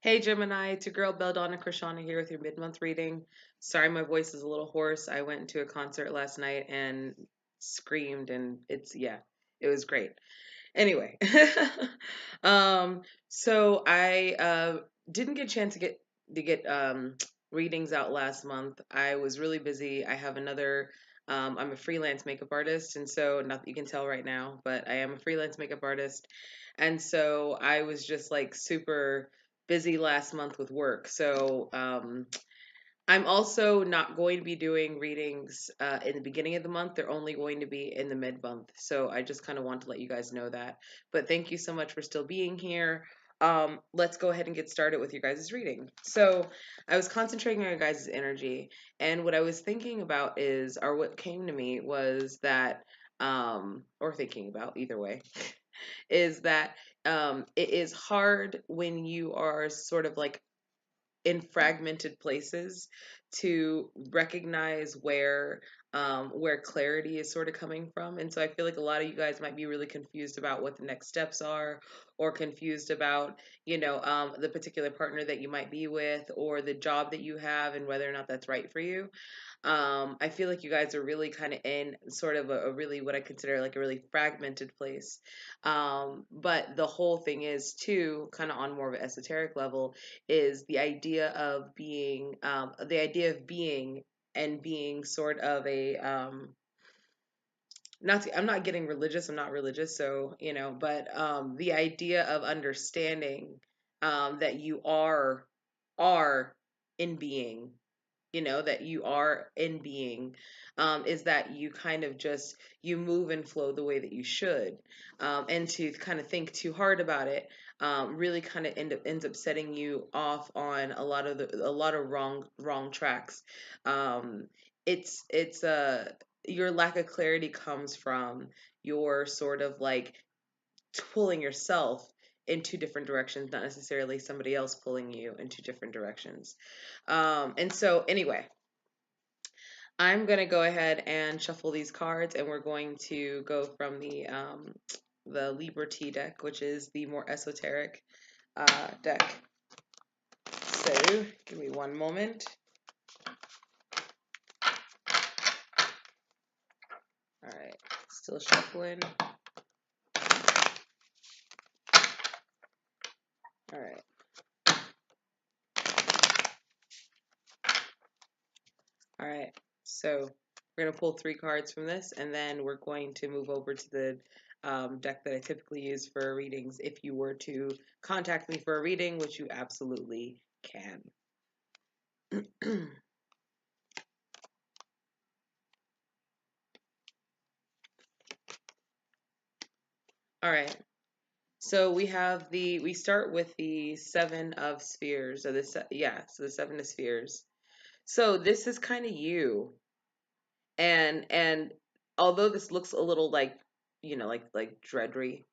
Hey Gemini, it's your girl Beldonna Krishana here with your mid-month reading. Sorry my voice is a little hoarse. I went to a concert last night and screamed and it was great. Anyway, um, so I didn't get a chance to get readings out last month. I was really busy. I have another I'm a freelance makeup artist, and so not that you can tell right now, but I am a freelance makeup artist. And so I was just like super busy last month with work. So I'm also not going to be doing readings in the beginning of the month. They're only going to be in the mid month. So I just kind of want to let you guys know that. But thank you so much for still being here. Let's go ahead and get started with your guys' reading. So I was concentrating on your guys' energy, and what I was thinking about is, or what came to me was that, or thinking about either way, is that it is hard when you are sort of like in fragmented places to recognize where clarity is sort of coming from. And so I feel like a lot of you guys might be really confused about what the next steps are, or confused about, the particular partner that you might be with, or the job that you have and whether or not that's right for you. I feel like you guys are really kind of in sort of a really what I consider like a really fragmented place. But the whole thing is too, kind of on more of an esoteric level, is the idea of being and being sort of a I'm not getting religious. I'm not religious, so but the idea of understanding that you are in being, that you are in being, is that you kind of just you move and flow the way that you should, and to kind of think too hard about it really kind of ends up setting you off on a lot of wrong tracks. It's your lack of clarity comes from your sort of like pulling yourself in two different directions, not necessarily somebody else pulling you in two different directions. And so, anyway, I'm going to go ahead and shuffle these cards, and we're going to go from the Liberty deck, which is the more esoteric deck. So, give me one moment. All right, still shuffling. All right. All right. So we're going to pull three cards from this, and then we're going to move over to the deck that I typically use for readings if you were to contact me for a reading, which you absolutely can. All right. So we start with the Seven of Spheres, or so the Seven of Spheres. So this is kind of you, and although this looks a little like, like dreadry,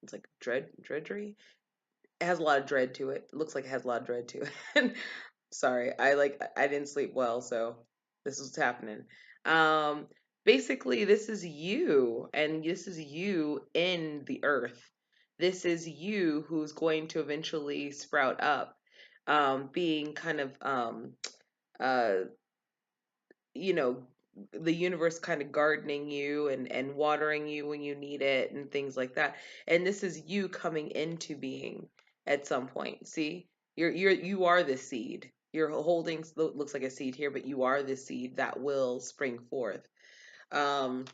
it's like dreadry. It has a lot of dread to it. It looks like it has a lot of dread to it. Sorry, I didn't sleep well, so this is what's happening. Um, Basically, this is you, and this is you in the earth. This is you who's going to eventually sprout up, being kind of uh, you know, the universe kind of gardening you and watering you when you need it and things like that. And this is you coming into being at some point. See, you are the seed. You're holding looks like a seed here, but you are the seed that will spring forth. Um,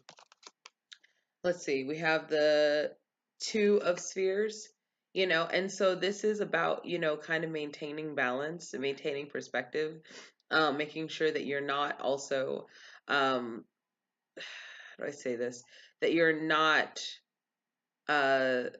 let's see. We have the Two of Spheres. And so this is about, kind of maintaining balance and maintaining perspective, making sure that you're not also um how do I say this? That you're not uh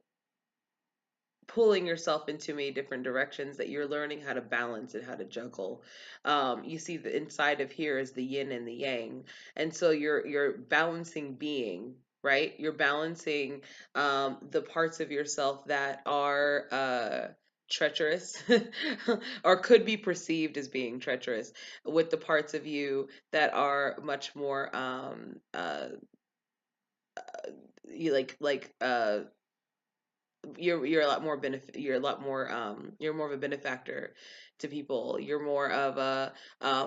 pulling yourself in too many different directions, that you're learning how to balance and how to juggle. You see the inside of here is the yin and the yang. And so you're balancing being, right? You're balancing the parts of yourself that are treacherous or could be perceived as being treacherous, with the parts of you that are much more you like you're a lot more you're a lot more you're more of a benefactor to people. You're more of a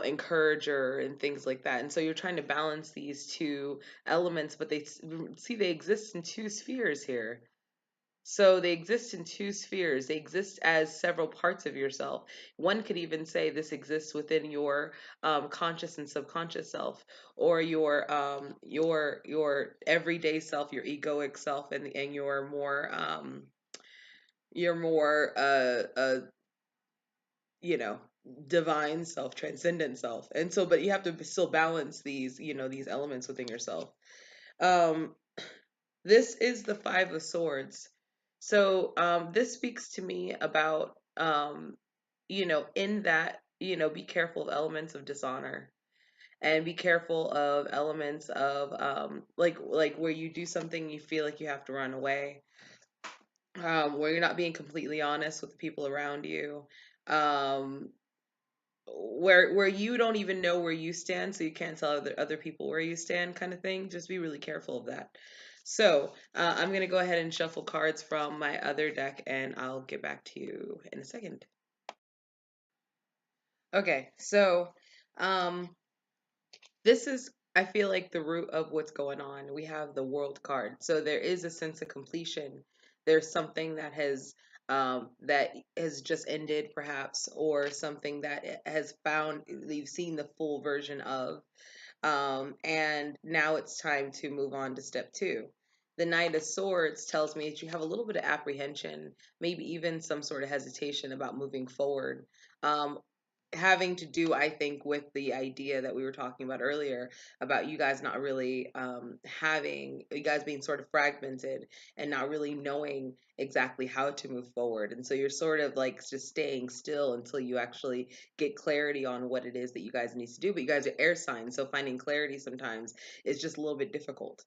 encourager and things like that. And so you're trying to balance these two elements, but they exist in two spheres here. So they exist in two spheres. They exist as several parts of yourself. One could even say this exists within your conscious and subconscious self, or your everyday self, your egoic self, and your more you know divine self, transcendent self. And so, but you have to still balance these these elements within yourself. Um, This is the Five of Swords. So this speaks to me about, in that, be careful of elements of dishonor and be careful of elements of like where you do something you feel like you have to run away, where you're not being completely honest with the people around you, um, where you don't even know where you stand, so you can't tell other people where you stand, kind of thing. Just be really careful of that. So I'm gonna go ahead and shuffle cards from my other deck, and I'll get back to you in a second. Okay, so um, this is, I feel like, the root of what's going on. We have the World card, so there is a sense of completion. There's something that has just ended, perhaps, or something that has found you've seen the full version of, and now it's time to move on to step two. The Knight of Swords tells me that you have a little bit of apprehension, maybe even some sort of hesitation about moving forward. Um, Having to do, I think, with the idea that we were talking about earlier about you guys not really having, you guys being sort of fragmented and not really knowing exactly how to move forward. And so you're sort of like just staying still until you actually get clarity on what it is that you guys need to do. But you guys are air signs, so finding clarity sometimes is just a little bit difficult.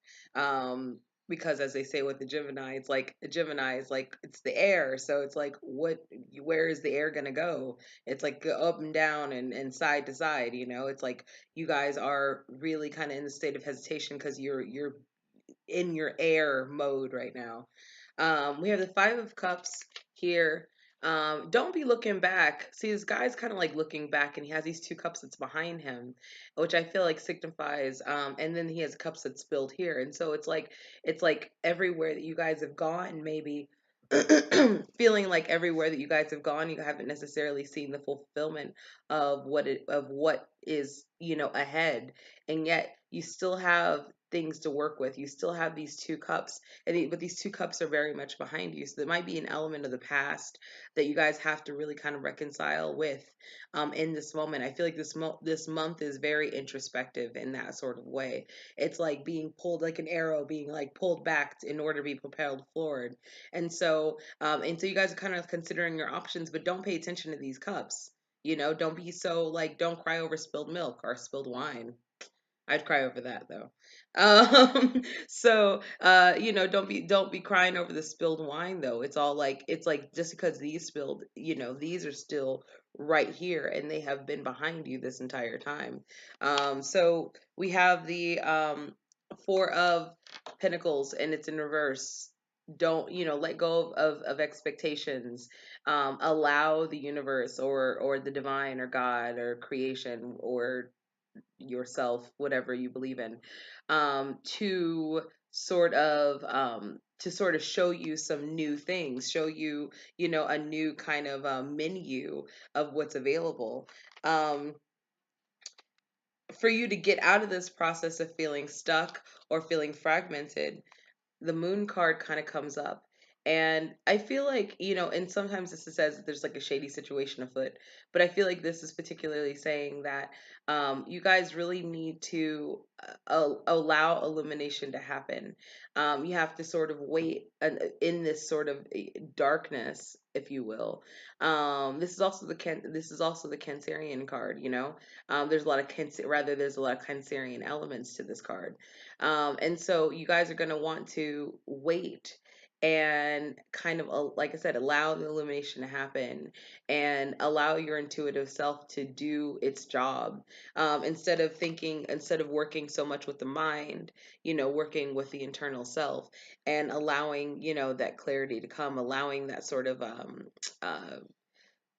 Because as they say with the Gemini, it's like a Gemini is like it's the air, so it's like where is the air gonna go? It's like up and down and side to side, it's like you guys are really kind of in the state of hesitation because you're in your air mode right now. We have the Five of Cups here. Don't be looking back. See, this guy's kind of like looking back, and he has these two cups that's behind him, which I feel like signifies. And then he has cups that's spilled here, and so it's like everywhere that you guys have gone, maybe feeling like everywhere that you guys have gone, you haven't necessarily seen the fulfillment of what is ahead, and yet you still have things to work with. You still have these two cups, but these two cups are very much behind you. So there might be an element of the past that you guys have to really kind of reconcile with in this moment. I feel like this month is very introspective in that sort of way. It's like being pulled like an arrow, being like pulled back in order to be propelled forward. And so you guys are kind of considering your options, but don't pay attention to these cups. Don't be so like, don't cry over spilled milk or spilled wine. I'd cry over that though. Don't be crying over the spilled wine though. It's like just because these spilled, these are still right here and they have been behind you this entire time. So we have the Four of Pentacles and it's in reverse. Don't let go of expectations. Allow the universe or the divine or God or creation or yourself, whatever you believe in, to sort of show you some new things, show you, a new kind of menu of what's available. Um, for you to get out of this process of feeling stuck or feeling fragmented, the Moon card kind of comes up. And I feel like, and sometimes this says that there's like a shady situation afoot, but I feel like this is particularly saying that you guys really need to allow illumination to happen. You have to sort of wait in this sort of darkness, if you will. This is also the Cancerian card. There's a lot of there's a lot of Cancerian elements to this card. And so you guys are going to want to wait and kind of, like I said, allow the illumination to happen and allow your intuitive self to do its job. Instead of working so much with the mind, working with the internal self and allowing, that clarity to come, allowing that sort of uh,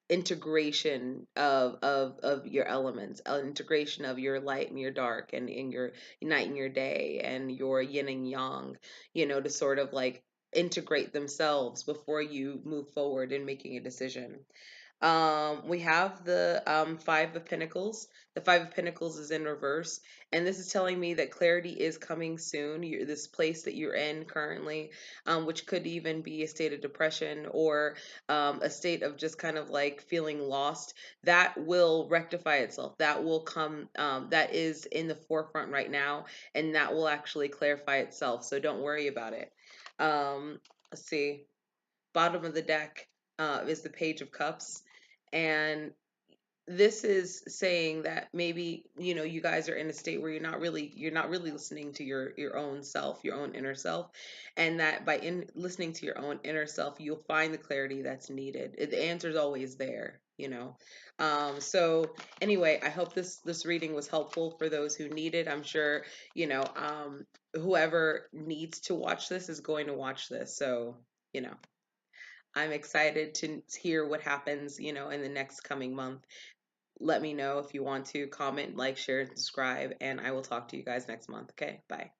integration of your elements, integration of your light and your dark, and in your night and your day, and your yin and yang, to sort of like integrate themselves before you move forward in making a decision. We have the Five of Pentacles. The Five of Pentacles is in reverse, and this is telling me that clarity is coming soon. This place that you're in currently, which could even be a state of depression or a state of just kind of like feeling lost, that will rectify itself. That will come. That is in the forefront right now, and that will actually clarify itself. So don't worry about it. Let's see. Bottom of the deck is the Page of Cups, and this is saying that maybe, you guys are in a state where you're not really listening to your own self, your own inner self, and that by listening to your own inner self, you'll find the clarity that's needed. The answer is always there. So anyway, I hope this reading was helpful for those who need it. I'm sure, whoever needs to watch this is going to watch this. So, you know I'm excited to hear what happens, in the next coming month. Let me know if you want to comment, like, share, and subscribe, and I will talk to you guys next month. Okay, bye.